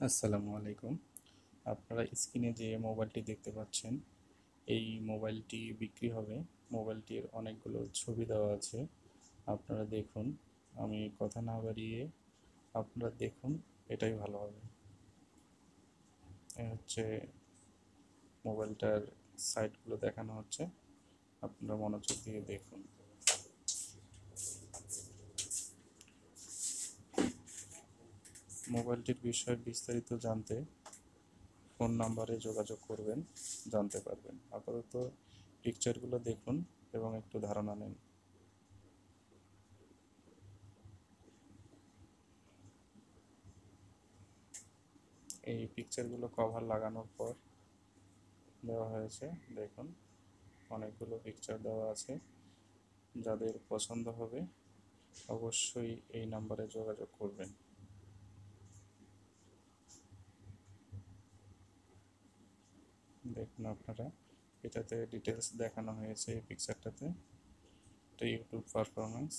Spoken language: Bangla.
আসসালামু আলাইকুম। আপনারা স্ক্রিনে যে মোবাইলটি দেখতে পাচ্ছেন, এই মোবাইলটি বিক্রি হবে। মোবাইলটির অনেকগুলো ছবি দেওয়া আছে। আপনারা দেখুন। আমি কথা না বাড়িয়ে আপনারা দেখুন, এটাই ভালো হবে। হচ্ছে মোবাইলটার সাইটগুলো দেখানো হচ্ছে, আপনারা মনোযোগ দিয়ে দেখুন। মোবাইলটির বিষয়ে বিস্তারিত জানতে ফোন নাম্বারে যোগাযোগ করবেন, জানতে পারবেন। আপাতত পিকচারগুলো দেখুন এবং একটু ধারণা নিন। এই পিকচারগুলো কভার লাগানোর পর দেওয়া হয়েছে, দেখুন অনেকগুলো পিকচার দেওয়া আছে। যাদের পছন্দ হবে অবশ্যই এই নাম্বারে যোগাযোগ করবেন। দেখুন আপনারা, এটাতে ডিটেলস দেখানো হয়েছে। এই পিকচারটাতে এটা ইউটিউব পারফরমেন্স।